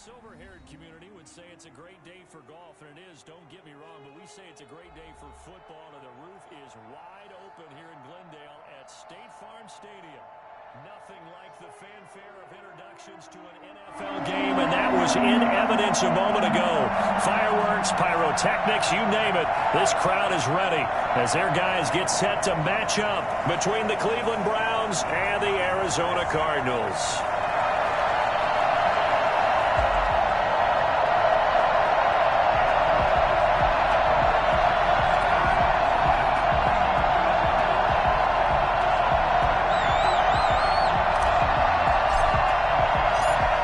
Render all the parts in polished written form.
silver-haired community would say it's a great day for golf, and it is, don't get me wrong, but we say it's a great day for football, and the roof is wide open here in Glendale at State Farm Stadium. Nothing like the fanfare of introductions to an NFL game, and that was in evidence a moment ago. Fireworks, pyrotechnics, you name it. This crowd is ready as their guys get set to match up between the Cleveland Browns and the Arizona Cardinals.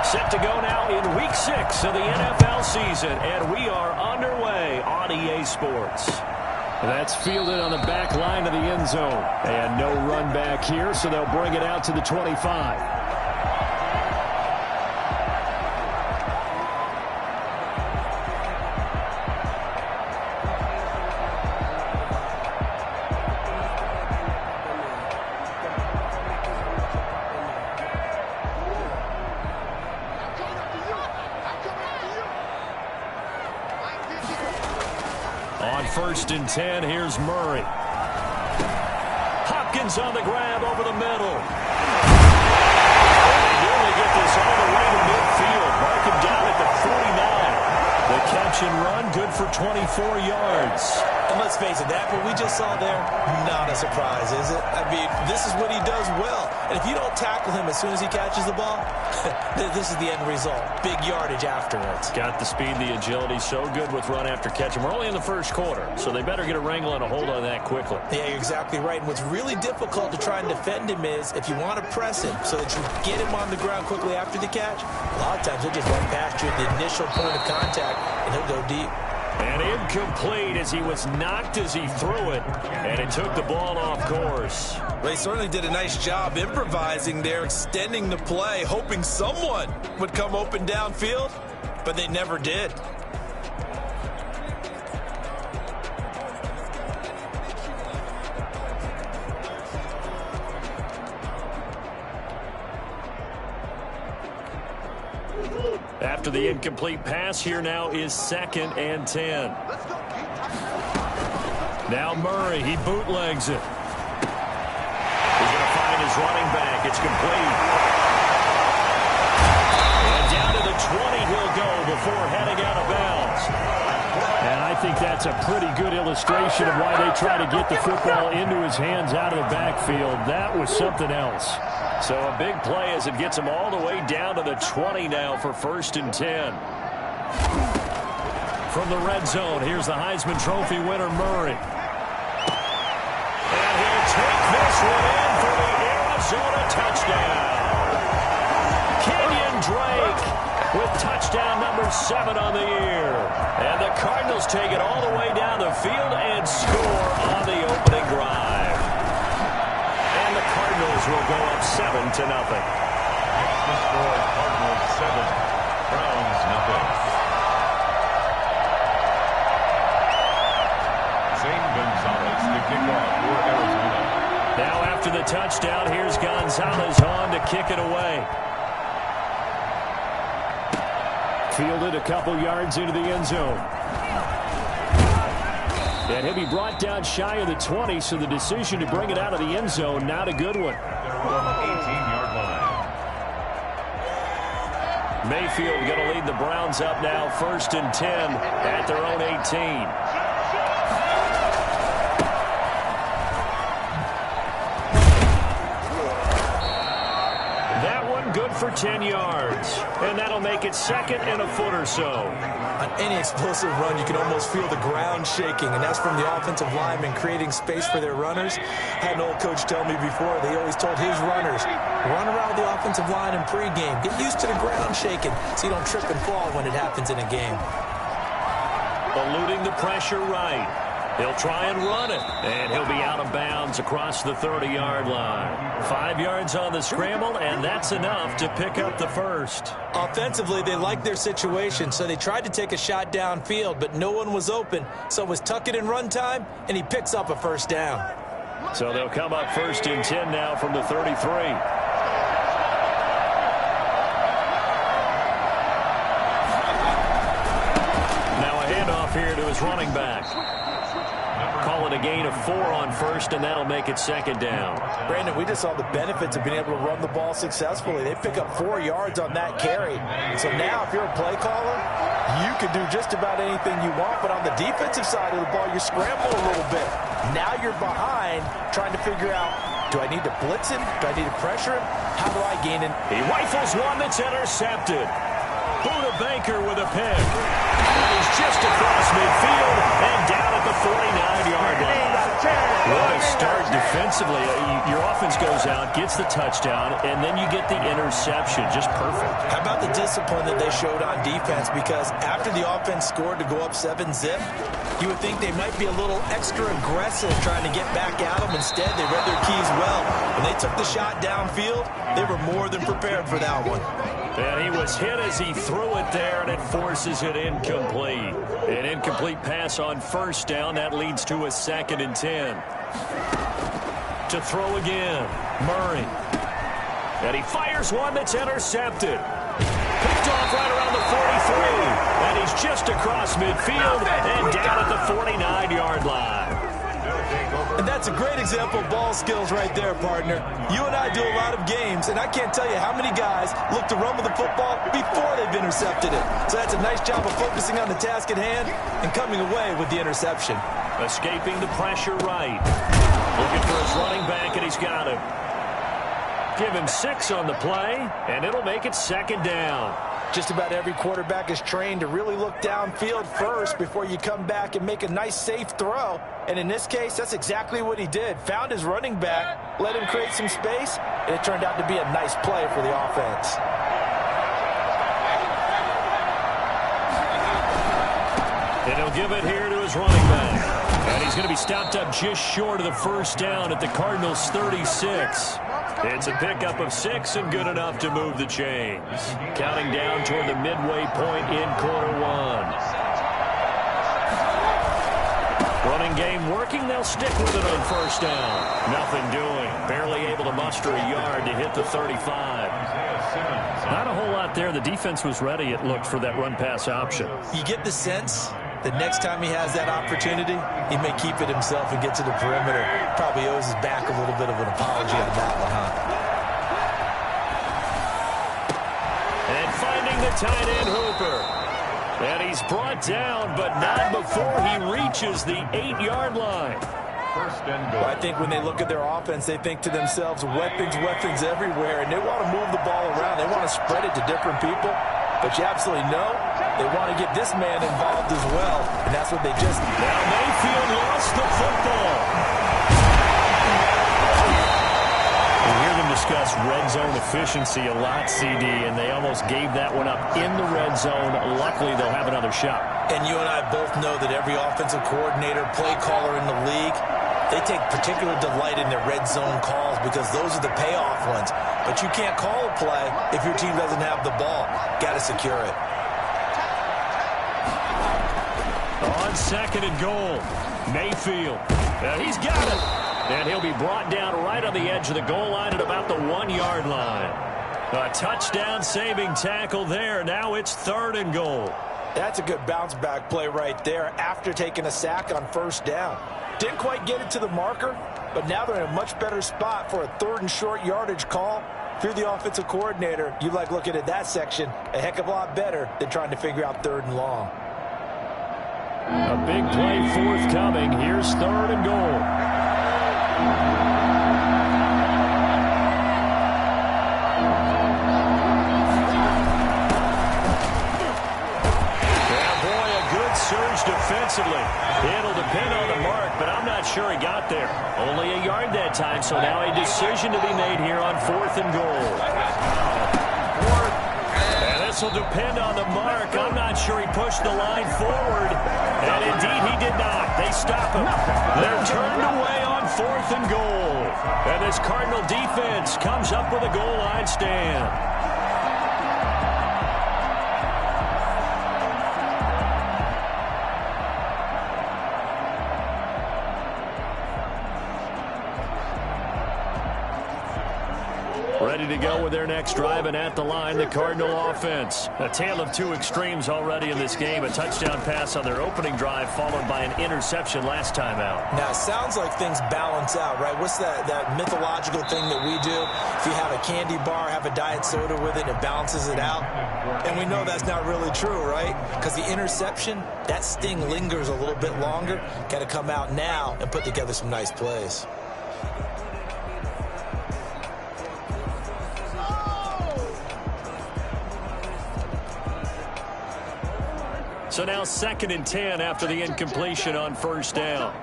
Set to go now in Week 6 of the NFL season, and we are underway on EA Sports. That's fielded on the back line of the end zone. And no run back here, so they'll bring it out to the 25. On 1st and 10, here's Murray. Hopkins on the grab over the middle. They nearly get this all the way to midfield. Mark him down at the 49. The catch and run, good for 24 yards. And let's face it, that what we just saw there, not a surprise, is it? I mean, this is what he does well. And if you don't tackle him as soon as he catches the ball, this is the end result. Big yardage afterwards. Got the speed, the agility, so good with run after catch. And we're only in the first quarter, so they better get a wrangle and a hold on that quickly. Yeah, you're exactly right. And what's really difficult to try and defend him is if you want to press him so that you get him on the ground quickly after the catch, a lot of times he'll just run past you at the initial point of contact, and he'll go deep. And incomplete as he was knocked as he threw it, and it took the ball off course. Well, he certainly did a nice job improvising there, extending the play, hoping someone would come open downfield, but they never did. After the incomplete pass, here now is 2nd and 10. Now Murray, he bootlegs it. He's going to find his running back. It's complete. And down to the 20 he'll go before heading out of bounds. And I think that's a pretty good illustration of why they try to get the football into his hands out of the backfield. That was something else. So a big play as it gets him all the way down to the 20 now for 1st and 10. From the red zone, here's the Heisman Trophy winner, Murray. And he'll take this one in for the Arizona touchdown. Kenyon Drake with touchdown number 7 on the year. And the Cardinals take it all the way down the field and score on the opening drive. And the Cardinals will go up 7-0. The score, Cardinals 7, Browns 0. Zane Gonzalez to kick off for Arizona. Now after the touchdown, here's Gonzalez on to kick it away. Fielded a couple yards into the end zone. And he'll be brought down shy of the 20, so the decision to bring it out of the end zone, not a good one. 18-yard line. Mayfield going to lead the Browns up now, 1st and 10 at their own 18. That one good for 10 yards. And that'll make it 2nd and a foot or so. On any explosive run, you can almost feel the ground shaking, and that's from the offensive linemen creating space for their runners. I had an old coach tell me before, they always told his runners, run around the offensive line in pregame. Get used to the ground shaking so you don't trip and fall when it happens in a game. Eluding the pressure right. He'll try and run it, and he'll be out of bounds across the 30-yard line. 5 yards on the scramble, and that's enough to pick up the first. Offensively, they liked their situation, so they tried to take a shot downfield, but no one was open. So it was tuck it in run time, and he picks up a 1st down. So they'll come up 1st and 10 now from the 33. his running back. Call it a gain of 4 on first, and that'll make it second down. Brandon, we just saw the benefits of being able to run the ball successfully. They pick up 4 yards on that carry. So now if you're a play caller, you can do just about anything you want, but on the defensive side of the ball, you scramble a little bit. Now you're behind trying to figure out, do I need to blitz him? Do I need to pressure him? How do I gain him? He rifles one that's intercepted. Buda Baker with a pick. And he's just across midfield and down at the 49-yard line. What a start defensively. Your offense goes out, gets the touchdown, and then you get the interception. Just perfect. How about the discipline that they showed on defense? Because after the offense scored to go up 7-zip, you would think they might be a little extra aggressive trying to get back at them. Instead, they read their keys well. When they took the shot downfield, they were more than prepared for that one. And he was hit as he threw it there, and it forces it incomplete. An incomplete pass on first down. That leads to a 2nd and 10. To throw again, Murray. And he fires one that's intercepted. Picked off right around the 43. And he's just across midfield and down at the 49-yard line. And that's a great example of ball skills right there, partner. You and I do a lot of games, and I can't tell you how many guys look to run with the football before they've intercepted it. So that's a nice job of focusing on the task at hand and coming away with the interception. Escaping the pressure right. Looking for his running back, and he's got him. Give him 6 on the play, and it'll make it 2nd down. Just about every quarterback is trained to really look downfield first before you come back and make a nice, safe throw. And in this case, that's exactly what he did. Found his running back, let him create some space, and it turned out to be a nice play for the offense. And he'll give it here to his running back. And he's going to be stopped up just short of the first down at the Cardinals' 36. It's a pickup of 6 and good enough to move the chains. Counting down toward the midway point in quarter 1. Running game working. They'll stick with it on first down. Nothing doing. Barely able to muster a yard to hit the 35. Not a whole lot there. The defense was ready, it looked, for that run-pass option. You get the sense the next time he has that opportunity, he may keep it himself and get to the perimeter. Probably owes his back a little bit of an apology on that one, huh? And finding the tight end Hooper. And he's brought down, but not before he reaches the 8-yard line. Well, I think when they look at their offense, they think to themselves, weapons, weapons everywhere, and they want to move the ball around. They want to spread it to different people. But you absolutely know they want to get this man involved as well, and that's what they just... Now Mayfield lost the football. We hear them discuss red zone efficiency a lot, CD, and they almost gave that one up in the red zone. Luckily, they'll have another shot. And you and I both know that every offensive coordinator, play caller in the league, they take particular delight in their red zone calls because those are the payoff ones. But you can't call a play if your team doesn't have the ball. Got to secure it. On 2nd and goal, Mayfield. And he's got it. And he'll be brought down right on the edge of the goal line at about the 1-yard line. A touchdown-saving tackle there. Now it's 3rd and goal. That's a good bounce-back play right there after taking a sack on first down. Didn't quite get it to the marker, but now they're in a much better spot for a 3rd and short yardage call. If you're the offensive coordinator, you like looking at that section a heck of a lot better than trying to figure out 3rd and long. A big play forthcoming. Here's 3rd and goal. Surge defensively. It'll depend on the mark, but I'm not sure he got there. Only a yard that time, so now a decision to be made here on 4th and goal. And this will depend on the mark. I'm not sure he pushed the line forward. And indeed, he did not. They stop him. They're turned away on 4th and goal. And this Cardinal defense comes up with a goal line stand. Ready ready to go with their next drive, and at the line, the Cardinal offense. A tale of two extremes already in this game. A touchdown pass on their opening drive, followed by an interception last time out. Now, it sounds like things balance out, right? What's that mythological thing that we do? If you have a candy bar, have a diet soda with it, it balances it out. And we know that's not really true, right? Because the interception, that sting lingers a little bit longer. Got to come out now and put together some nice plays. So now 2nd and 10 after the incompletion on first down.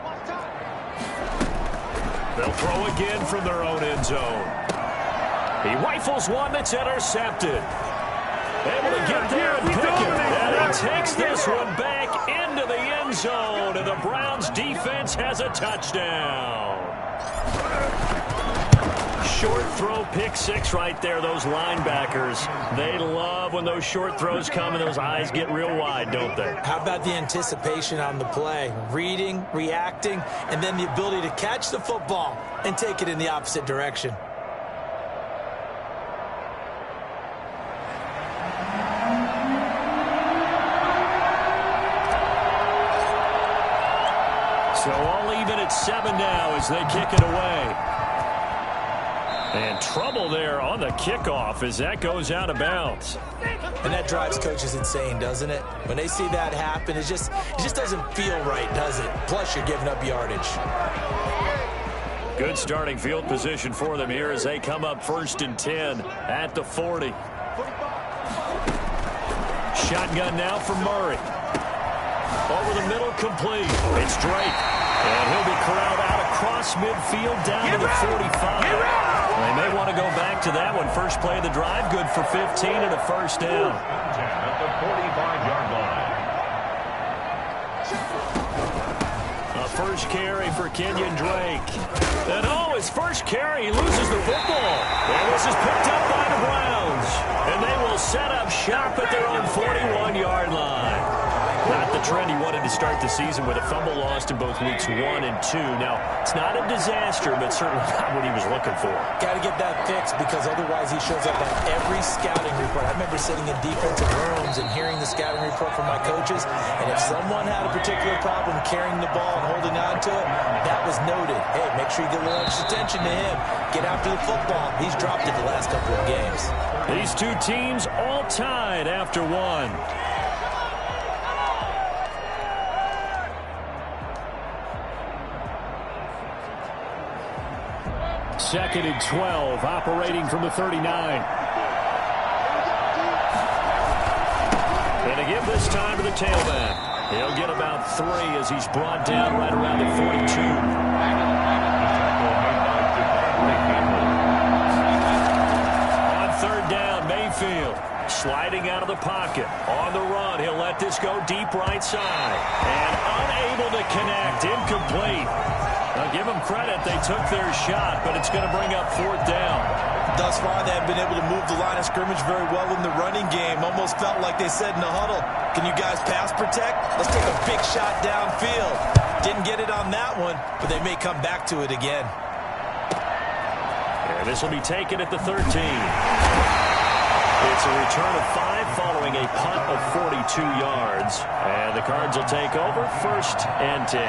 They'll throw again from their own end zone. He rifles one that's intercepted. Able to get there and pick it. And he takes this one back into the end zone. And the Browns defense has a touchdown. Short throw, pick six right there. Those linebackers, they love when those short throws come and those eyes get real wide, don't they? How about the anticipation on the play? Reading, reacting, and then the ability to catch the football and take it in the opposite direction. So all even at 7 now as they kick it away. And trouble there on the kickoff as that goes out of bounds. And that drives coaches insane, doesn't it? When they see that happen, it just doesn't feel right, does it? Plus, you're giving up yardage. Good starting field position for them here as they come up 1st and 10 at the 40. Shotgun now for Murray. Over the middle, complete. It's Drake. And he'll be corralled out across midfield down to the 45. They may want to go back to that one. First play of the drive, good for 15 and a first down. At the 45-yard line. A first carry for Kenyon Drake. And his first carry, he loses the football. And this is picked up by the Browns. And they will set up shop at their own 41-yard line. Not the trend he wanted to start the season with a fumble lost in both weeks 1 and 2. Now, it's not a disaster, but certainly not what he was looking for. Got to get that fixed because otherwise he shows up on every scouting report. I remember sitting in defensive rooms and hearing the scouting report from my coaches, and if someone had a particular problem carrying the ball and holding on to it, that was noted. Hey, make sure you get a little extra attention to him. Get after the football. He's dropped it the last couple of games. These two teams all tied after one. 2nd and 12, operating from the 39. And to give this time to the tailback. He'll get about 3 as he's brought down right around the 42. On 3rd down, Mayfield sliding out of the pocket. On the run, he'll let this go deep right side. And unable to connect, incomplete. Now, give them credit. They took their shot, but it's going to bring up 4th down. Thus far, they have been able to move the line of scrimmage very well in the running game. Almost felt like they said in the huddle, can you guys pass protect? Let's take a big shot downfield. Didn't get it on that one, but they may come back to it again. And this will be taken at the 13. It's a return of 5 following a punt of 42 yards. And the Cards will take over 1st and 10.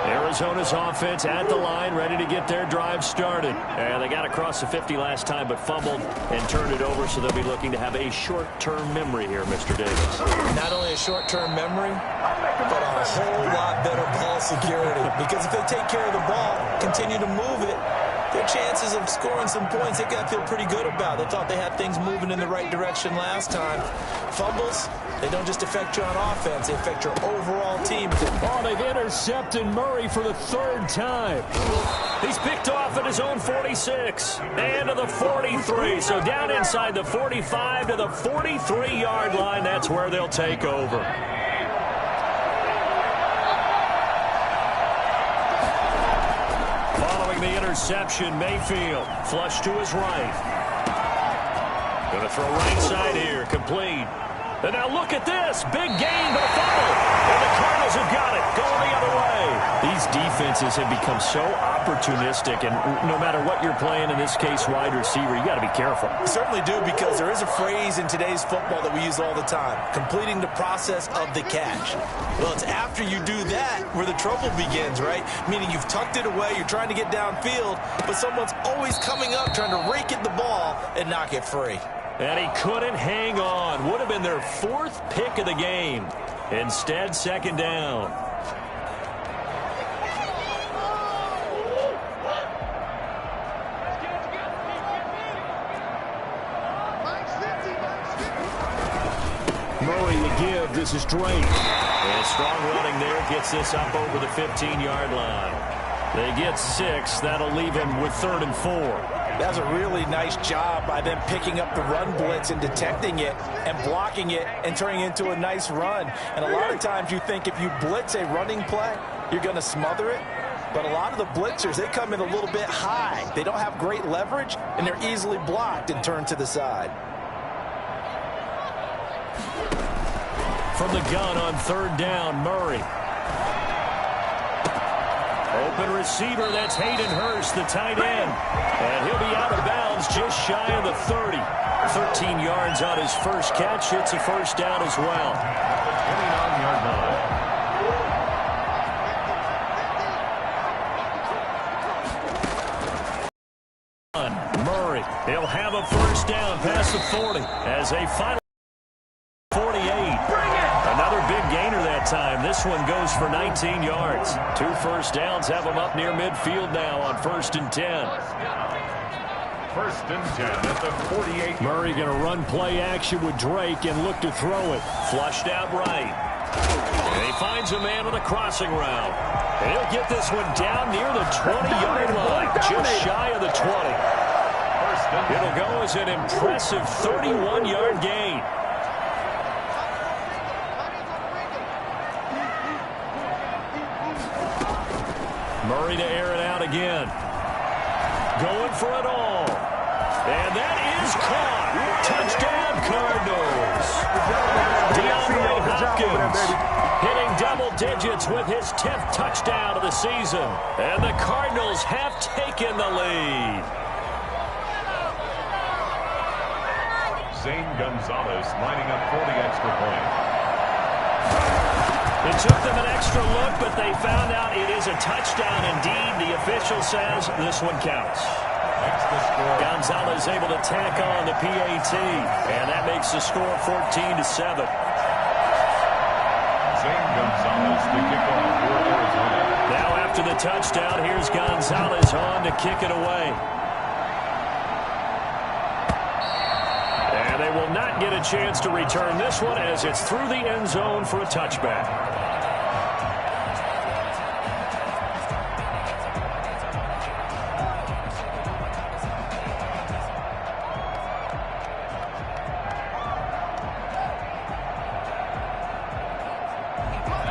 Arizona's offense at the line, ready to get their drive started. And they got across the 50 last time, but fumbled and turned it over, so they'll be looking to have a short-term memory here, Mr. Davis. Not only a short-term memory, but a whole lot better ball security. Because if they take care of the ball, continue to move it, their chances of scoring some points, they got to feel pretty good about. They thought they had things moving in the right direction last time. Fumbles, they don't just affect you on offense, they affect your overall team. Oh, they've intercepted Murray for the 3rd time. He's picked off at his own 46 and to the 43. So down inside the 45 to the 43-yard line. That's where they'll take over. Following the interception, Mayfield flush to his right. Going to throw right side here, complete. And now look at this. Big gain, but a fumble. And the Cardinals have got it. Going the other way. These defenses have become so opportunistic, and no matter what you're playing, in this case wide receiver, you got to be careful. You certainly do, because there is a phrase in today's football that we use all the time: completing the process of the catch. Well, it's after you do that where the trouble begins, right? Meaning you've tucked it away, you're trying to get downfield, but someone's always coming up trying to rake at the ball and knock it free. And he couldn't hang on. Would have been their 4th pick of the game. Instead, 2nd down. Murray to give. This is Drake. And strong running there gets this up over the 15-yard line. They get 6. That'll leave them with 3rd and 4. That's a really nice job by them picking up the run blitz and detecting it and blocking it and turning it into a nice run. And a lot of times you think if you blitz a running play, you're going to smother it. But a lot of the blitzers, they come in a little bit high. They don't have great leverage, and they're easily blocked and turned to the side. From the gun on 3rd down, Murray. Open receiver, that's Hayden Hurst, the tight end. And he'll be out of bounds just shy of the 30. 13 yards on his first catch. It's a 1st down as well. 29-yard line. Murray, he'll have a 1st down past the 40 as a final 48. Another big gainer that time. This one goes for 19 yards. 2 first downs have them up near midfield now on 1st and 10. 1st and 10 at the 48. Murray going to run play action with Drake and look to throw it. Flushed out right. And he finds a man on the crossing route. And he'll get this one down near the 20-yard line, just shy of the 20. It'll go as an impressive 31-yard gain. Murray to air it out again. Going for it all. And that is caught. Touchdown, Cardinals. DeAndre Hopkins hitting double digits with his 10th touchdown of the season. And the Cardinals have taken the lead. Zane Gonzalez lining up for the extra point. It took them an extra look, but they found out it is a touchdown indeed. The official says this one counts. Gonzalez able to tack on the PAT, and that makes the score 14-7. Zane Gonzalez to kick off for Arizona. Now after the touchdown, here's Gonzalez on to kick it away. And they will not get a chance to return this one as it's through the end zone for a touchback.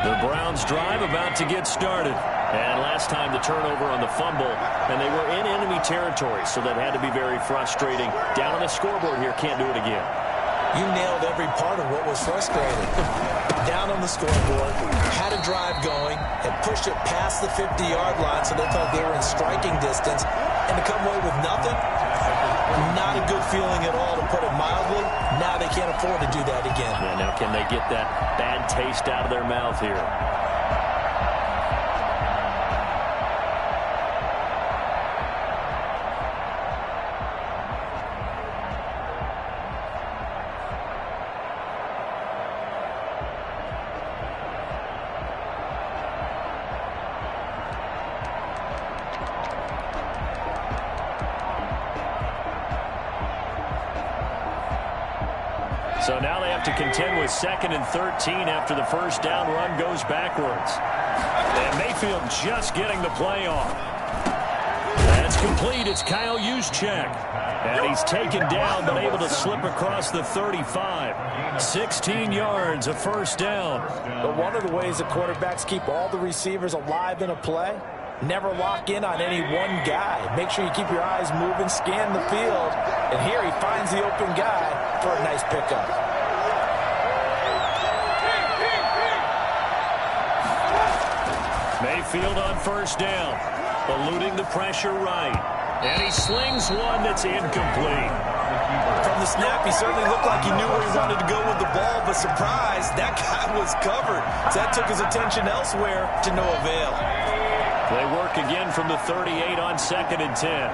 The Browns drive about to get started. And last time the turnover on the fumble, and they were in enemy territory, so that had to be very frustrating. Down on the scoreboard here, can't do it again. You nailed every part of what was frustrating. Down on the scoreboard, had a drive going, and pushed it past the 50-yard line so they thought they were in striking distance, and to come away with nothing, not a good feeling at all, to put it mildly. Now they can't afford to do that again. Yeah, now can they get that bad taste out of their mouth here? So now they have to contend with 2nd and 13 after the first down run goes backwards. And Mayfield just getting the play off. That's complete. It's Kyle Juszczyk. And he's taken down but able to slip across the 35. 16 yards, a first down. But one of the ways the quarterbacks keep all the receivers alive in a play, never lock in on any one guy. Make sure you keep your eyes moving, scan the field. And here he finds the open guy for a nice pickup. Mayfield on first down. Eluding the pressure right. And he slings one that's incomplete. From the snap, he certainly looked like he knew where he wanted to go with the ball, but surprise, that guy was covered. So that took his attention elsewhere to no avail. They work again from the 38 on 2nd and 10.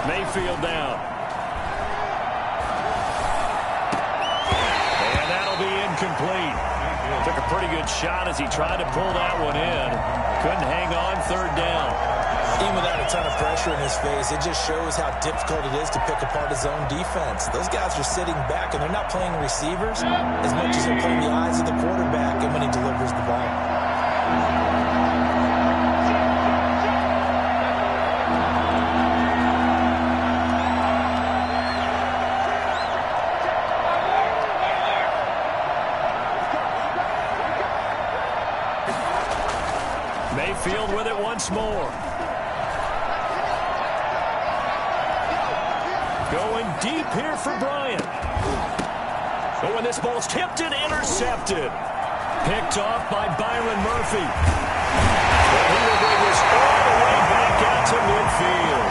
Mayfield down. And that'll be incomplete. Took a pretty good shot as he tried to pull that one in. Couldn't hang on 3rd down. Even without a ton of pressure in his face, it just shows how difficult it is to pick apart his own defense. Those guys are sitting back, and they're not playing receivers as much as they're playing the eyes of the quarterback and when he delivers the ball. Mayfield with it once more. Going deep here for Bryant. Oh, and this ball's tipped and intercepted. Picked off by Byron Murphy. But he will bring this all the way back out to midfield.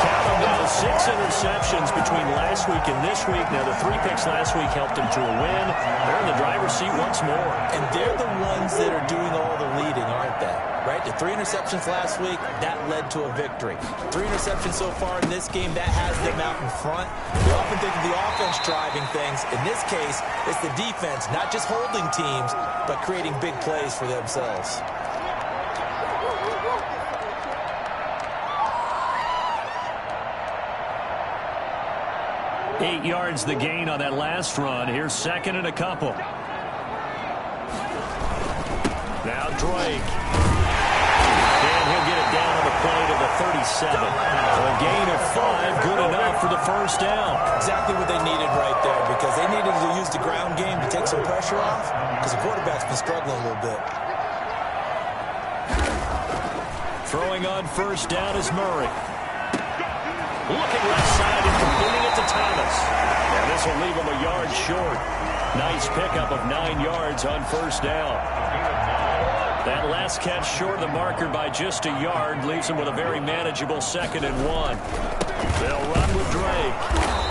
Count them now, 6 interceptions between last week and this week. Now, the 3 picks last week helped him to a win. They're in the driver's seat once more. And they're the ones that are doing all the leading, aren't they? Right? The 3 interceptions last week, that led to a victory. 3 interceptions so far in this game, that has them out in front. We often think of the offense driving things. In this case, it's the defense, not just holding teams, but creating big plays for themselves. Eight yards the gain on that last run. Here's 2nd and a couple. Now Drake. And he'll get it down on the play to the 37. A gain of 5, good enough for the first down. Exactly what they needed right there, because they needed to use the ground game to take some pressure off, because the quarterback's been struggling a little bit. Throwing on first down is Murray. Looking left side and completing it to Thomas. And this will leave him a yard short. Nice pickup of 9 yards on first down. That last catch short of the marker by just a yard leaves him with a very manageable 2nd and 1. They'll run with Drake.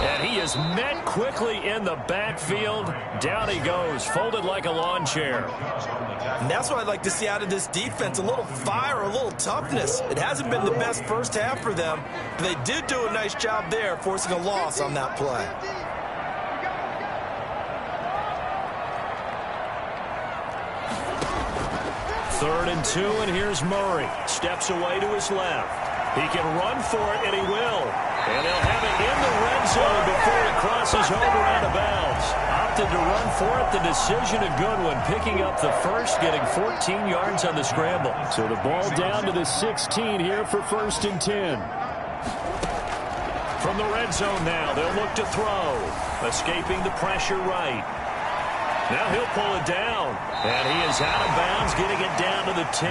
And he is met quickly in the backfield. Down he goes, folded like a lawn chair. And that's what I'd like to see out of this defense, a little fire, a little toughness. It hasn't been the best first half for them, but they did do a nice job there, forcing a loss on that play. Third and 2, and here's Murray. Steps away to his left. He can run for it, and he will. And they'll have it in the red zone before he crosses over out of bounds. Opted to run for it. The decision a good one. Picking up the first, getting 14 yards on the scramble. So the ball down to the 16 here for 1st and 10. From the red zone now, they'll look to throw. Escaping the pressure right. Now he'll pull it down. And he is out of bounds, getting it down to the 10.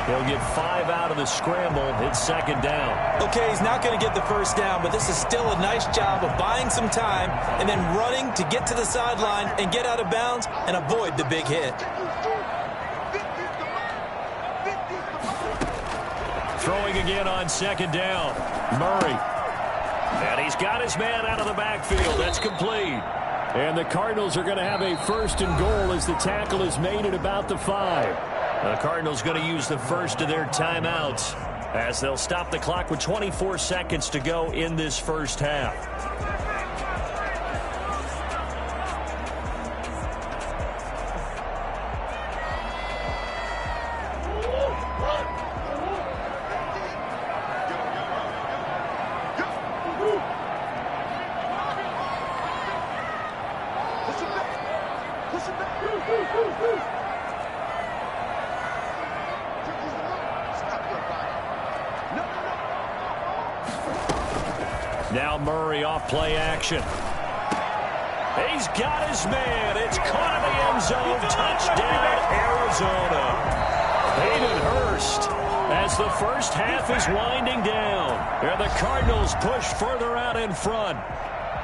He'll get 5 out of the scramble. It's 2nd down. Okay, he's not going to get the first down, but this is still a nice job of buying some time and then running to get to the sideline and get out of bounds and avoid the big hit. Throwing again on 2nd down. Murray. And he's got his man out of the backfield. That's complete. And the Cardinals are going to have a 1st and goal as the tackle is made at about the 5. The Cardinals going to use the first of their timeouts as they'll stop the clock with 24 seconds to go in this first half. Now Murray off play action. He's got his man. It's caught in the end zone. Touchdown, Arizona. Hayden Hurst has as the first half is winding down. And the Cardinals push further out in front.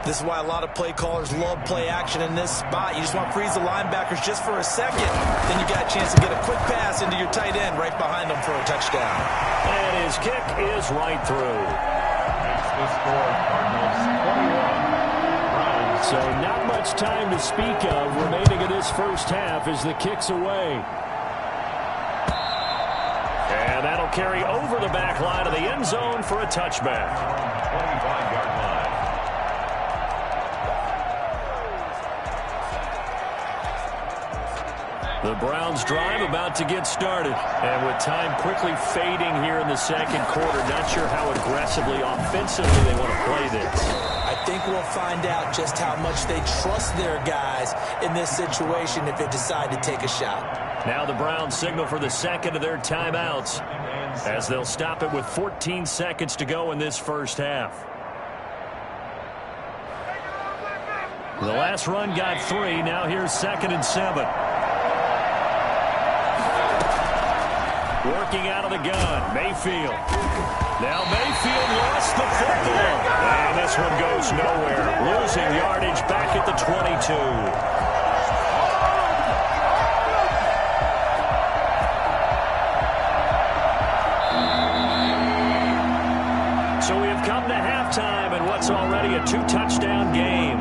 This is why a lot of play callers love play action in this spot. You just want to freeze the linebackers just for a second. Then you got a chance to get a quick pass into your tight end right behind them for a touchdown. And his kick is right through. That's the score. Cardinals 21. So not much time to speak of remaining in this first half as the kick's away. And that'll carry over the back line of the end zone for a touchback. 25-yard line. The Browns drive about to get started. And with time quickly fading here in the second quarter, not sure how aggressively offensively they want to play this. I think we'll find out just how much they trust their guys in this situation if they decide to take a shot. Now the Browns signal for the second of their timeouts as they'll stop it with 14 seconds to go in this first half. The last run got 3. Now here's 2nd and 7. Working out of the gun, Mayfield. Now Mayfield lost the football. And this one goes nowhere. Losing yardage back at the 22. So we have come to halftime in what's already a 2-touchdown game.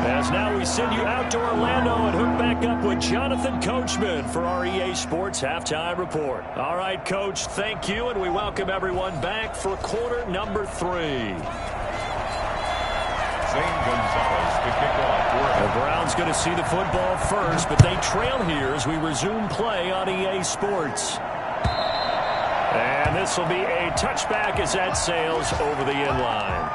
As now we send you out to Orlando and hook back up with Jonathan Coachman for our EA Sports Halftime Report. All right, Coach, thank you, and we welcome everyone back for quarter number 3. Zane Gonzalez to kick off. The Browns going to see the football first, but they trail here as we resume play on EA Sports. And this will be a touchback as that sails over the end line.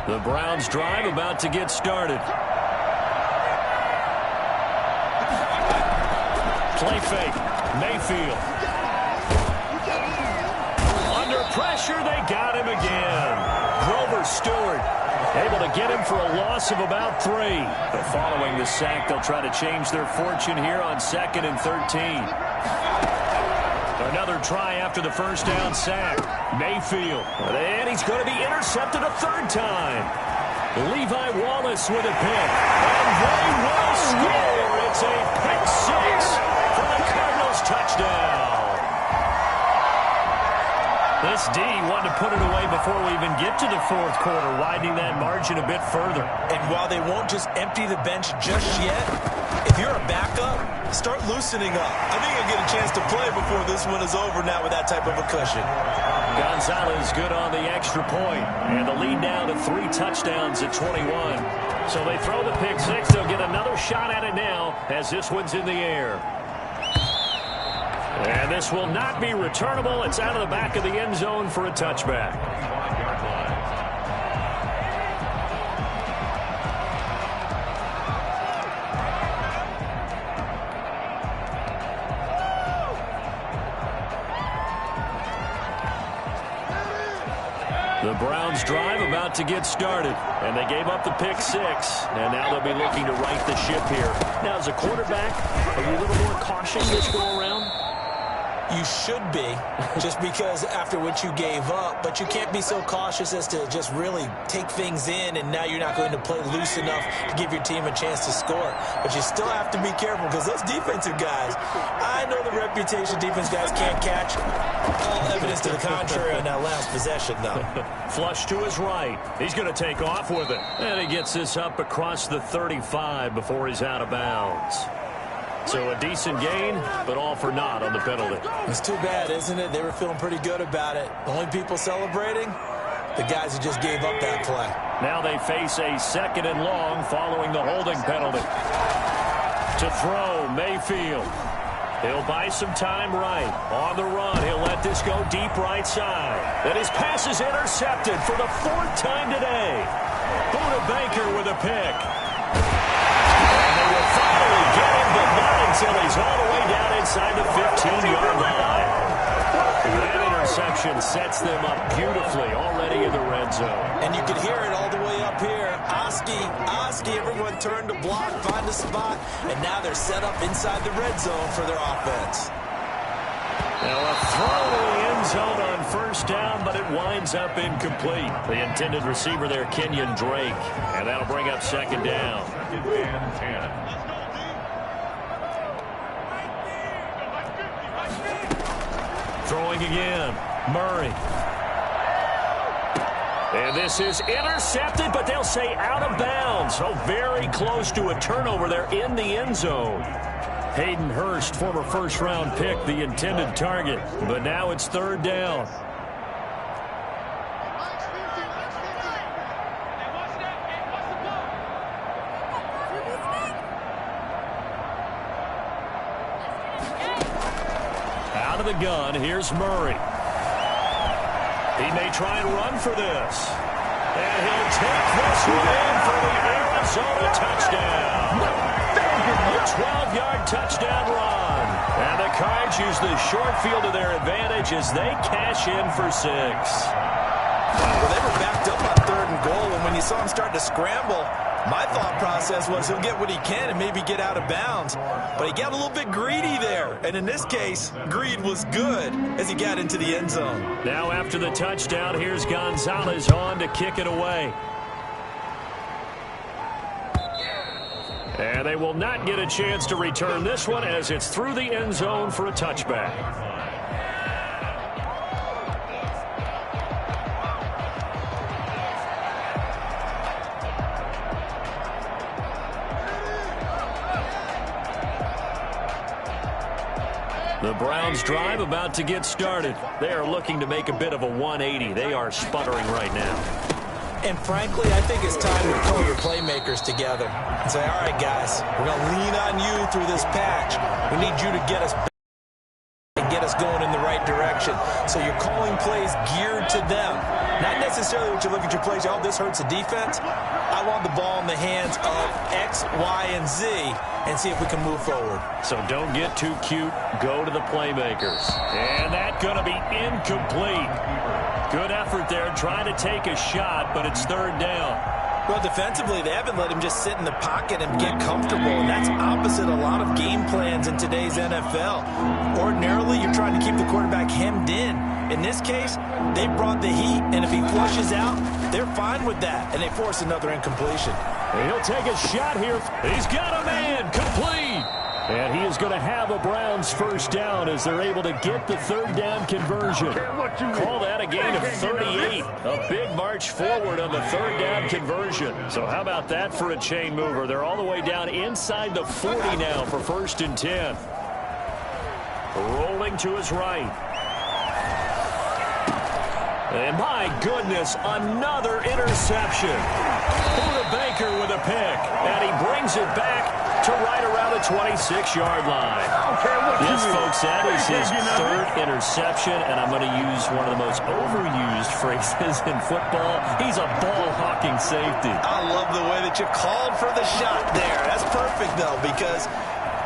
The Browns drive about to get started. Play fake. Mayfield. Under pressure, they got him again. Grover Stewart able to get him for a loss of about 3. But following the sack, they'll try to change their fortune here on 2nd and 13. Another try after the first down sack. Mayfield. And he's going to be intercepted a 3rd time. Levi Wallace with a pick. And they will score. It's a pick 6 for the Cardinals touchdown. This D wanted to put it away before we even get to the 4th quarter, widening that margin a bit further. And while they won't just empty the bench just yet, if you're a backup, start loosening up. I think you'll get a chance to play before this one is over now with that type of a cushion. Gonzalez good on the extra point, and the lead now to 3 touchdowns at 21. So they throw the pick 6. They'll get another shot at it now as this one's in the air. And this will not be returnable. It's out of the back of the end zone for a touchback. The Browns drive about to get started, and they gave up the pick 6, and now they'll be looking to right the ship here. Now, as a quarterback, are you a little more cautious this go around? You should be, just because after what you gave up, but you can't be so cautious as to just really take things in, and now you're not going to play loose enough to give your team a chance to score. But you still have to be careful because those defensive guys, I know the reputation defense guys can't catch. All evidence to the contrary on that last possession, though. Flush to his right. He's going to take off with it. And he gets this up across the 35 before he's out of bounds. So a decent gain, but all for naught on the penalty. It's too bad, isn't it? They were feeling pretty good about it. The only people celebrating, the guys who just gave up that play. Now they face a 2nd and long following the holding penalty. To throw, Mayfield. He'll buy some time right. On the run, he'll let this go deep right side. And his pass is intercepted for the 4th time today. Buda Baker with a pick. And they will finally get him, but not until he's all the way down inside the 15-yard line. That interception sets them up beautifully already in the red zone. And you could hear it all the way up here. Oski, everyone turned to block, find a spot, and now they're set up inside the red zone for their offense. Now a throw to the end zone on first down, but it winds up incomplete. The intended receiver there, Kenyon Drake, and that'll bring up second down. Second and 10. Throwing again, Murray. And this is intercepted, but they'll say out of bounds. So very close to a turnover there in the end zone. Hayden Hurst, former first-round pick, the intended target. But now it's third down. Out of the gun, here's Murray. He may try and run for this. And he'll take this one in for the Arizona touchdown. A 12-yard touchdown run. And the Cards use the short field to their advantage as they cash in for 6. Well, they were backed up on 3rd and goal, and when you saw him start to scramble, my thought process was he'll get what he can and maybe get out of bounds. But he got a little bit greedy there. And in this case, greed was good as he got into the end zone. Now after the touchdown, here's Gonzalez on to kick it away. And they will not get a chance to return this one as it's through the end zone for a touchback. The Browns drive about to get started. They are looking to make a bit of a 180. They are sputtering right now. And frankly, I think it's time to pull your playmakers together and say, all right, guys, we're going to lean on you through this patch. We need you to get us back and get us going in the right direction. So you're calling plays geared to them. Not necessarily what you look at your plays, oh, this hurts the defense. I want the ball in the hands of X, Y, and Z and see if we can move forward. So don't get too cute. Go to the playmakers. And that's going to be incomplete. Good effort there trying to take a shot, but it's third down. Well, defensively, they haven't let him just sit in the pocket and get comfortable, and that's opposite a lot of game plans in today's NFL. Ordinarily, you're trying to keep the quarterback hemmed in. In this case, they brought the heat, and if he flushes out, they're fine with that, and they force another incompletion. He'll take a shot here. He's got a man, complete. And he is going to have a Browns first down as they're able to get the third down conversion. Call that a gain of 38. A big march forward on the third down conversion. So how about that for a chain mover? They're all the way down inside the 40 now for 1st and 10. Rolling to his right. And my goodness, another interception. Buda Baker with a pick. And he brings it back to right around the 26-yard line. Yes, folks, that is his 3rd interception, and I'm going to use one of the most overused phrases in football. He's a ball-hawking safety. I love the way that you called for the shot there. That's perfect, though, because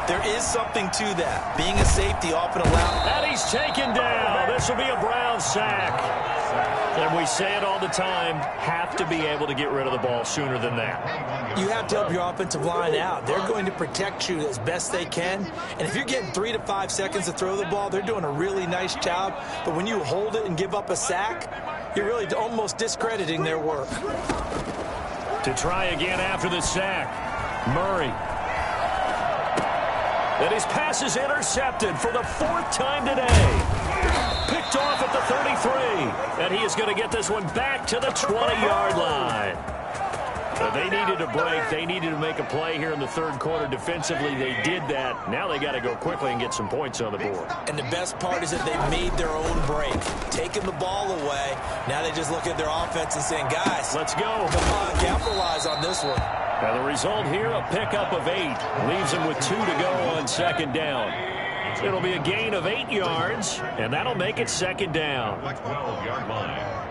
there is something to that. Being a safety often allows. And he's taken down. This will be a Brown sack. And we say it all the time, have to be able to get rid of the ball sooner than that. You have to help your offensive line out. They're going to protect you as best they can. And if you're getting 3 to 5 seconds to throw the ball, they're doing a really nice job. But when you hold it and give up a sack, you're really almost discrediting their work. To try again after the sack, Murray. And his pass is intercepted for the 4th time today. Picked off at the 33. And he is going to get this one back to the 20-yard line. They needed a break. They needed to make a play here in the 3rd quarter. Defensively, they did that. Now they got to go quickly and get some points on the board. And the best part is that they made their own break. Taking the ball away. Now they just look at their offense and saying, guys, let's go. Come on, capitalize on this one. Now the result here, a pickup of 8. Leaves him with 2 to go on 2nd down. It'll be a gain of 8 yards, and that'll make it 2nd down. 12-yard line.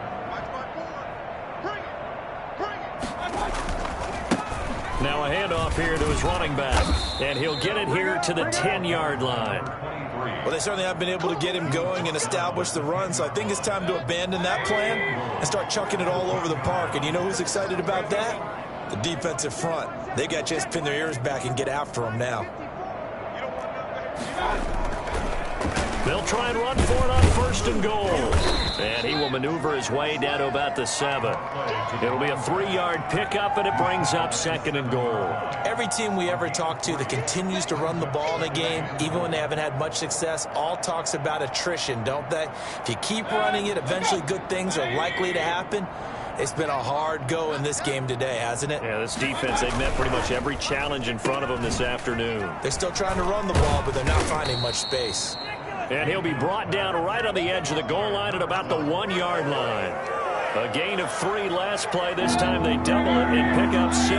Now a handoff here to his running back, and he'll get it here to the 10-yard line. 3. Well, they certainly have been able to get him going and establish the run, so I think it's time to abandon that plan and start chucking it all over the park. And you know who's excited about that? The defensive front. They got to just pin their ears back and get after him now. They'll try and run for it on 1st and goal. And he will maneuver his way down to about the 7. It'll be a 3-yard pickup, and it brings up 2nd and goal. Every team we ever talk to that continues to run the ball in a game, even when they haven't had much success, all talks about attrition, don't they? If you keep running it, eventually good things are likely to happen. It's been a hard go in this game today, hasn't it? Yeah, this defense, they've met pretty much every challenge in front of them this afternoon. They're still trying to run the ball, but they're not finding much space. And he'll be brought down right on the edge of the goal line at about the 1-yard line. A gain of 3 last play. This time they double it and pick up 6.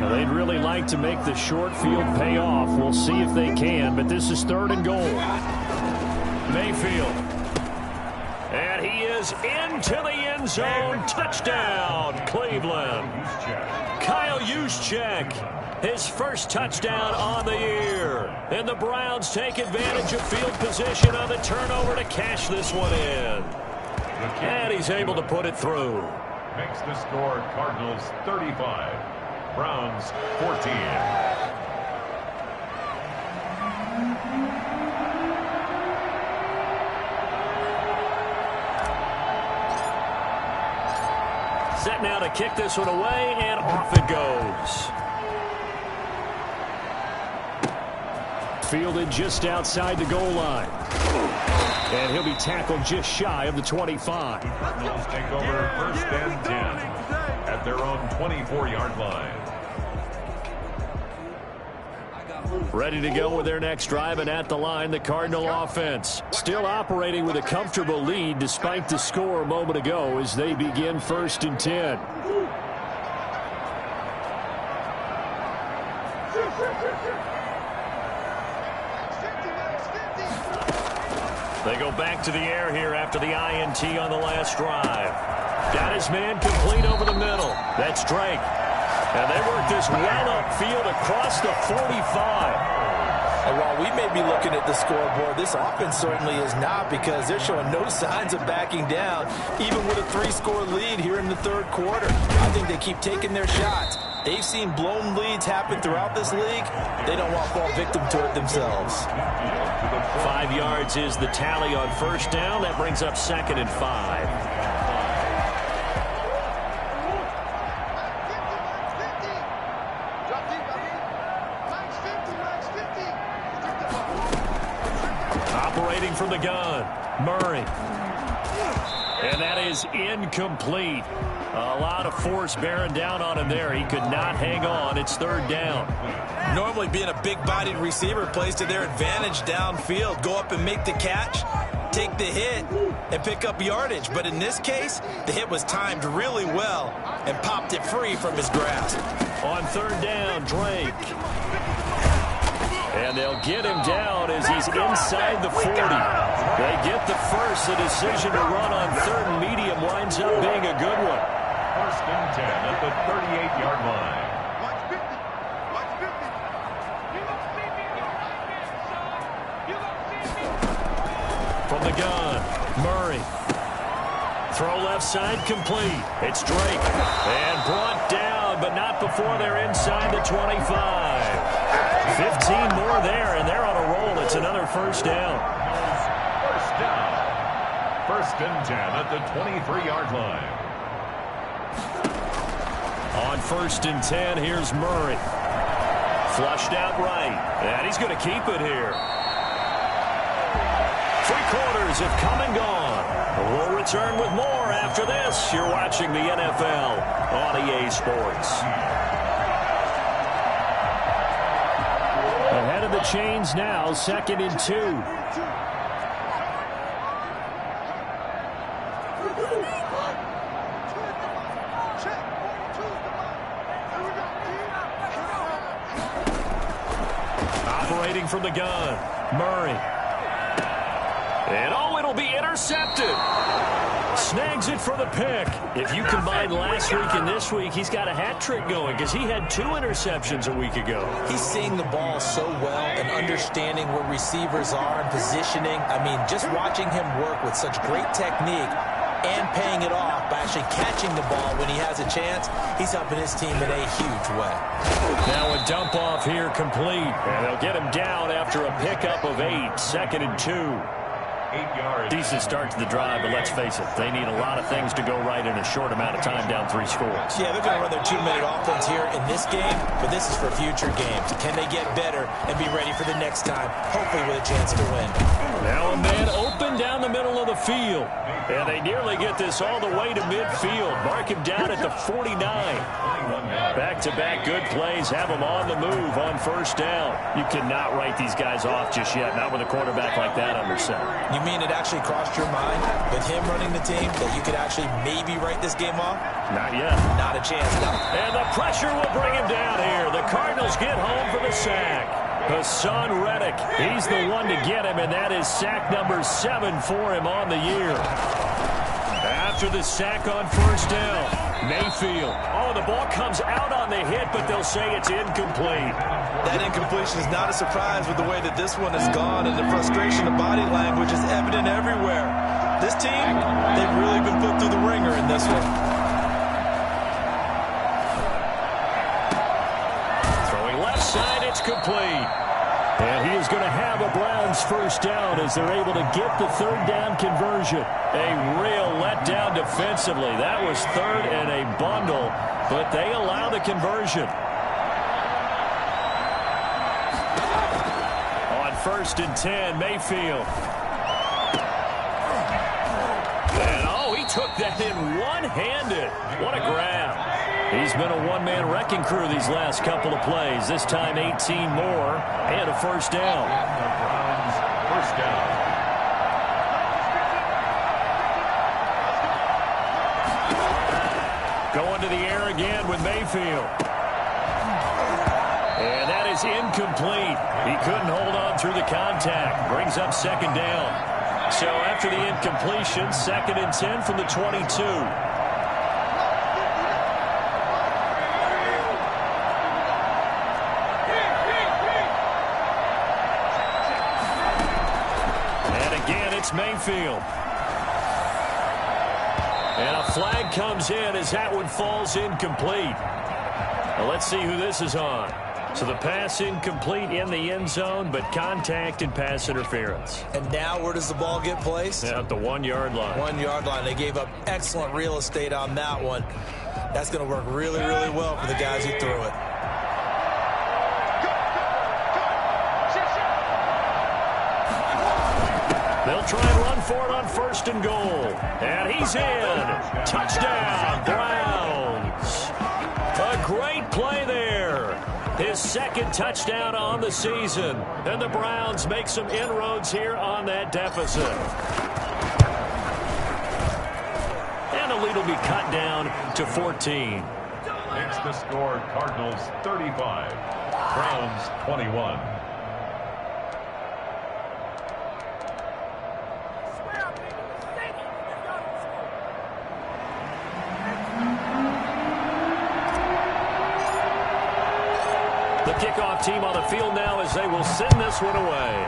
Now, they'd really like to make the short field pay off. We'll see if they can, but this is 3rd and goal. Mayfield. And he is into the end zone. Touchdown, Cleveland. Kyle Juszczyk, his first touchdown on the year. And the Browns take advantage of field position on the turnover to cash this one in. And he's able to put it through. Makes the score Cardinals 35, Browns 14. Set now to kick this one away, and off it goes. Fielded just outside the goal line. And he'll be tackled just shy of the 25. Cardinals take over 1st and 10 at their own 24-yard line. Ready to go with their next drive, and at the line, the Cardinal offense. Still operating with a comfortable lead despite the score a moment ago as they begin 1st and 10. They go back to the air here after the INT on the last drive. Got his man complete over the middle. That's Drake. And they work this well upfield across the 45. And while we may be looking at the scoreboard, this offense certainly is not, because they're showing no signs of backing down, even with a 3-score lead here in the 3rd quarter. I think they keep taking their shots. They've seen blown leads happen throughout this league. They don't want to fall victim to it themselves. 5 yards is the tally on 1st down. That brings up 2nd and 5. Operating from the gun, Murray. And that is incomplete. A lot of force bearing down on him there. He could not hang on. It's 3rd down. Normally being a big-bodied receiver plays to their advantage downfield. Go up and make the catch, take the hit, and pick up yardage. But in this case, the hit was timed really well and popped it free from his grasp. On 3rd down, Drake. And they'll get him down as he's inside the 40. They get the first. The decision to run on 3rd and medium winds up being a good one. 1st and 10 at the 38-yard line. From the gun, Murray. Throw left side complete. It's Drake. And brought down, but not before they're inside the 25. 15 more there, and they're on a roll. It's another 1st down. 1st down. 1st and 10 at the 23-yard line. On 1st and 10, here's Murray. Flushed out right, and he's going to keep it here. 3 quarters have come and gone. We'll return with more after this. You're watching the NFL on EA Sports. Ahead of the chains now, 2nd and 2. Operating from the gun, Murray. And oh, it'll be intercepted. Snags it for the pick. If you combine last week and this week, he's got a hat trick going because he had 2 interceptions a week ago. He's seeing the ball so well and understanding where receivers are and positioning. I mean, just watching him work with such great technique and paying it off by actually catching the ball when he has a chance, he's helping his team in a huge way. Now a dump off here complete. And they'll get him down after a pickup of 8. 2nd and 2. 8 yards. Decent start to the drive, but let's face it, they need a lot of things to go right in a short amount of time down 3 scores. Yeah, they're going to run their 2-minute offense here in this game, but this is for future games. Can they get better and be ready for the next time, hopefully with a chance to win? Now a man open down the middle of the field. And they nearly get this all the way to midfield. Mark him down at the 49. Back-to-back good plays have them on the move on 1st down. You cannot write these guys off just yet, not with a quarterback like that under center. You mean it actually crossed your mind with him running the team that you could actually maybe write this game off? Not yet. Not a chance, no. And the pressure will bring him down here. The Cardinals get home for the sack. Hassan Reddick, he's the one to get him, and that is sack number 7 for him on the year. After the sack on 1st down, Mayfield. Oh, the ball comes out on the hit, but they'll say it's incomplete. That incompletion is not a surprise with the way that this one has gone, and the frustration of body language is evident everywhere. This team, they've really been put through the ringer in this one. Throwing left side, it's complete. And he is going to have a Browns 1st down as they're able to get the 3rd down conversion. A real letdown defensively. That was 3rd and a bundle, but they allow the conversion. On 1st and 10, Mayfield. And oh, he took that in one-handed. What a grab. He's been a one-man wrecking crew these last couple of plays. This time 18 more and a 1st down. Browns 1st down. Going to the air again with Mayfield. And that is incomplete. He couldn't hold on through the contact. Brings up 2nd down. So after the incompletion, 2nd and 10 from the 22. Mayfield. And a flag comes in as that one falls incomplete. Well, let's see who this is on. So the pass incomplete in the end zone, but contact and pass interference. And now where does the ball get placed? At the 1-yard line. 1-yard line. They gave up excellent real estate on that one. That's going to work really, really well for the guys who threw it. They'll try and run for it on 1st and goal. And he's in. Touchdown, Browns. A great play there. His 2nd touchdown on the season. And the Browns make some inroads here on that deficit. And the lead will be cut down to 14. It's the score, Cardinals 35, Browns 21. The kickoff team on the field now as they will send this one away.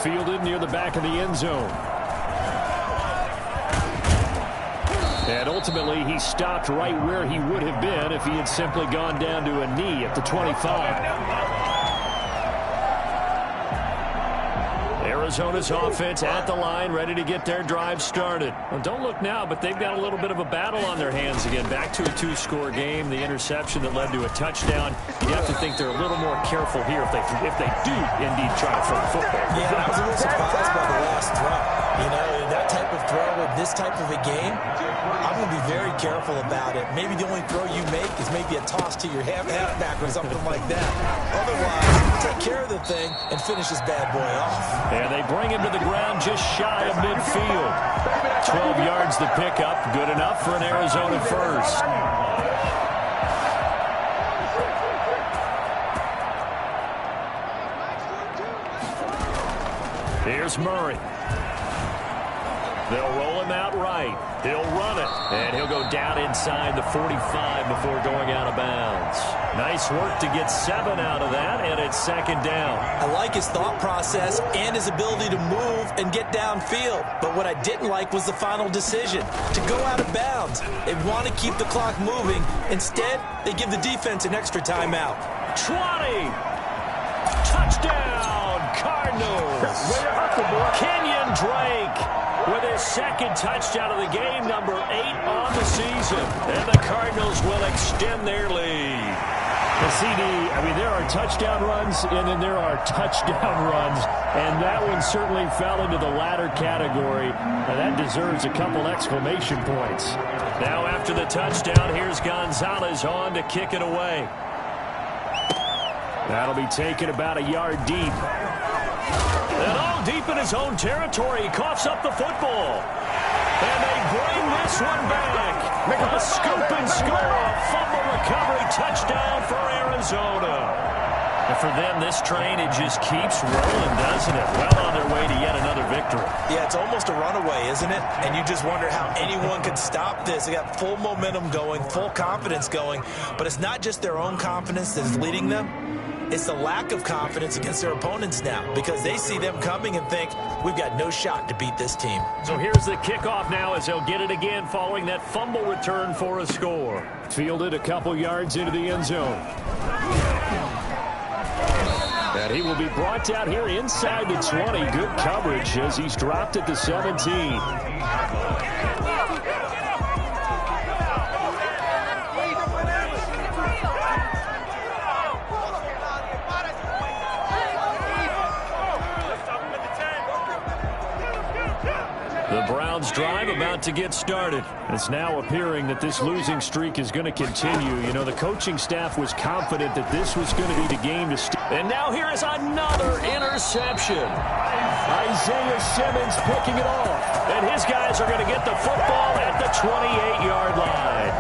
Fielded near the back of the end zone. And ultimately, he stopped right where he would have been if he had simply gone down to a knee at the 25. Arizona's offense at the line, ready to get their drive started. Well, don't look now, but they've got a little bit of a battle on their hands again. Back to a 2-score game. The interception that led to a touchdown. You have to think they're a little more careful here if they do indeed try to throw the football. Yeah, I was a little surprised by the last throw. You know, that type of throw with this type of a game, I'm going to be very careful about it. Maybe the only throw you make is maybe a toss to your halfback or something like that. Otherwise, take care of the thing and finish this bad boy off. And they bring him to the ground just shy of midfield. 12 yards the pickup. Good enough for an Arizona first. Here's Murray. They'll roll him out right. He'll run it, and he'll go down inside the 45 before going out of bounds. Nice work to get 7 out of that, and it's second down. I like his thought process and his ability to move and get downfield. But what I didn't like was the final decision, to go out of bounds. They want to keep the clock moving. Instead, they give the defense an extra timeout. 20! Touchdown, Cardinals! Kenyon Drake with his second touchdown of the game, number 8 on the season. And the Cardinals will extend their lead. The CD, I mean, there are touchdown runs, and then there are touchdown runs, and that one certainly fell into the latter category. Now, that deserves a couple exclamation points. Now after the touchdown, here's Gonzalez on to kick it away. That'll be taken about a yard deep. And all deep in his own territory, he coughs up the football. And they bring this one back. A scoop and score, fumble recovery, touchdown for Arizona. And for them, this train, it just keeps rolling, doesn't it? Well on their way to yet another victory. Yeah, it's almost a runaway, isn't it? And you just wonder how anyone could stop this. They got full momentum going, full confidence going. But it's not just their own confidence that is leading them. It's the lack of confidence against their opponents now, because they see them coming and think, we've got no shot to beat this team. So here's the kickoff now as they'll get it again following that fumble return for a score. Fielded a couple yards into the end zone. And he will be brought down here inside the 20. Good coverage as he's dropped at the 17. The Browns drive about to get started. It's now appearing that this losing streak is going to continue. You know, the coaching staff was confident that this was going to be the game to start. And now here is another interception. Isaiah Simmons picking it off. And his guys are going to get the football at the 28-yard line.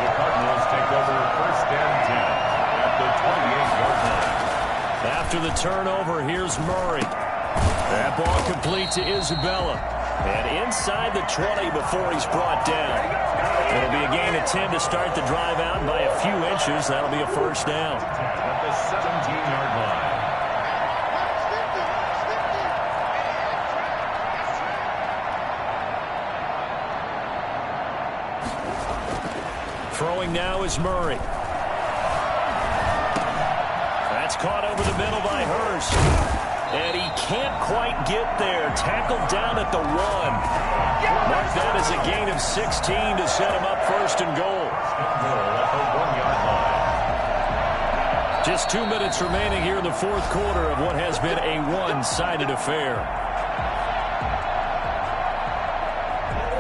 The Cardinals take over first and 10 at the 28-yard line. After the turnover, here's Murray. That ball complete to Isabella. And inside the 20 before he's brought down. It'll be a gain of 10 to start the drive out by a few inches. That'll be a first down. At the 17-yard line. Throwing now is Murray. That's caught over the middle by Hurst. And he can't quite get there. Tackled down at the 1. Mark that as a gain of 16 to set him up first and goal. At the 1-yard line. Just 2 minutes remaining here in the fourth quarter of what has been a one-sided affair.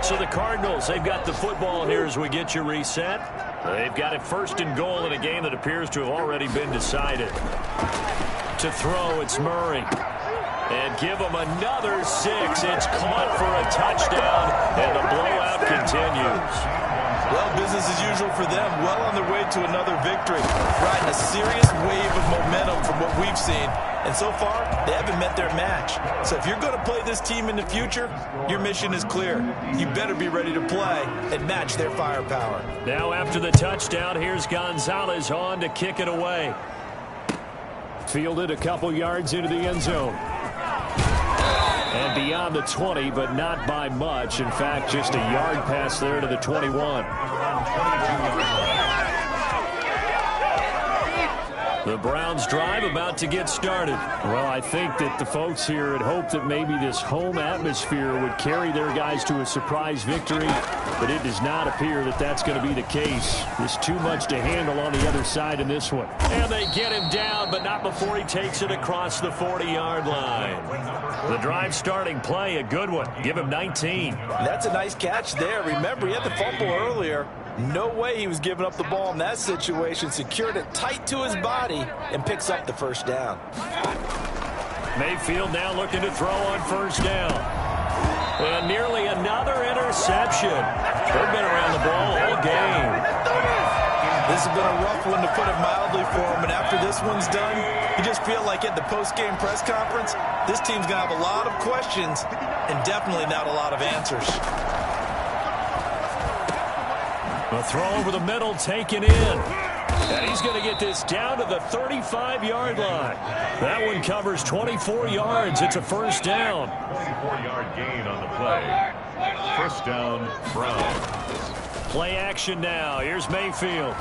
So the Cardinals, they've got the football here as we get you reset. They've got it first and goal in a game that appears to have already been decided. To throw, it's Murray. And give him another 6. It's caught for a touchdown, and the blowout continues. Well, business as usual for them. Well on their way to another victory. Riding a serious wave of momentum from what we've seen. And so far, they haven't met their match. So if you're going to play this team in the future, your mission is clear. You better be ready to play and match their firepower. Now after the touchdown, here's Gonzalez on to kick it away. Fielded a couple yards into the end zone. And beyond the 20, but not by much. In fact, just a yard pass there to the 21. The Browns drive about to get started. Well, I think that the folks here had hoped that maybe this home atmosphere would carry their guys to a surprise victory, but it does not appear that that's going to be the case. There's too much to handle on the other side in this one. And they get him down, but not before he takes it across the 40-yard line. The drive starting play, a good one. Give him 19. That's a nice catch there. Remember, he had the fumble earlier. No way he was giving up the ball in that situation. Secured it tight to his body and picks up the first down. Mayfield now looking to throw on first down. And nearly another interception. They've been around the ball all game. This has been a rough one, to put it mildly, for him. And after this one's done, you just feel like at the post-game press conference, this team's going to have a lot of questions and definitely not a lot of answers. A throw over the middle taken in. And he's going to get this down to the 35-yard line. That one covers 24 yards. It's a first down. 24-yard gain on the play. First down, Browns. Play action now. Here's Mayfield.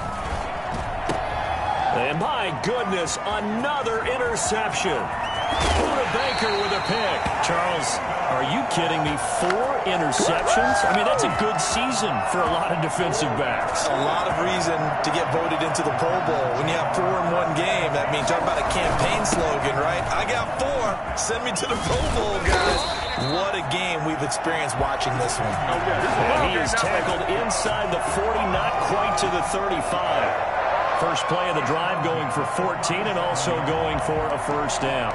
And my goodness, another interception. Buda Baker with a pick. Charles, are you kidding me? 4 interceptions? I mean, that's a good season for a lot of defensive backs. A lot of reason to get voted into the Pro Bowl. When you have 4 in one game, that means talk about a campaign slogan, right? I got 4. Send me to the Pro Bowl, guys. What a game we've experienced watching this one. And he is tackled inside the 40, not quite to the 35. First play of the drive going for 14 and also going for a first down.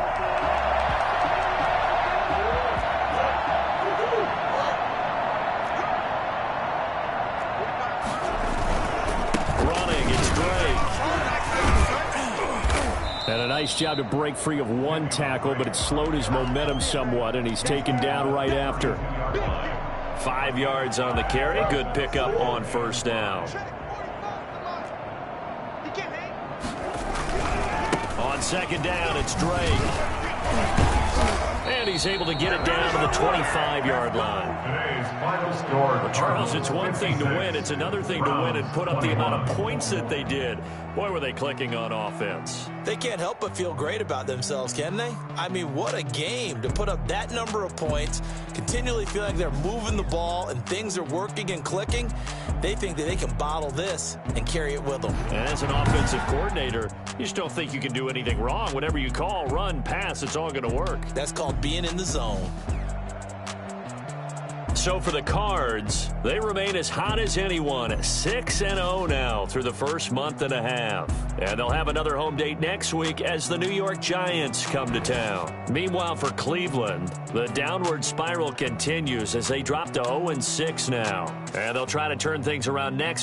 Running, it's Drake. And a nice job to break free of one tackle, but it slowed his momentum somewhat, and he's taken down right after. 5 yards on the carry. Good pickup on first down. On second down, it's Drake. And he's able to get it down to the 25-yard line. Today's final score. Well, Charles, it's one thing to win. It's another thing to win and put up the amount of points that they did. Boy, were they clicking on offense. They can't help but feel great about themselves, can they? I mean, what a game to put up that number of points, continually feel like they're moving the ball and things are working and clicking. They think that they can bottle this and carry it with them. And as an offensive coordinator, you just don't think you can do anything wrong. Whatever you call, run, pass, it's all going to work. That's called being in the zone. So for the Cards, they remain as hot as anyone, 6-0 now through the first month and a half. And they'll have another home date next week as the New York Giants come to town. Meanwhile, for Cleveland, the downward spiral continues as they drop to 0-6 now. And they'll try to turn things around next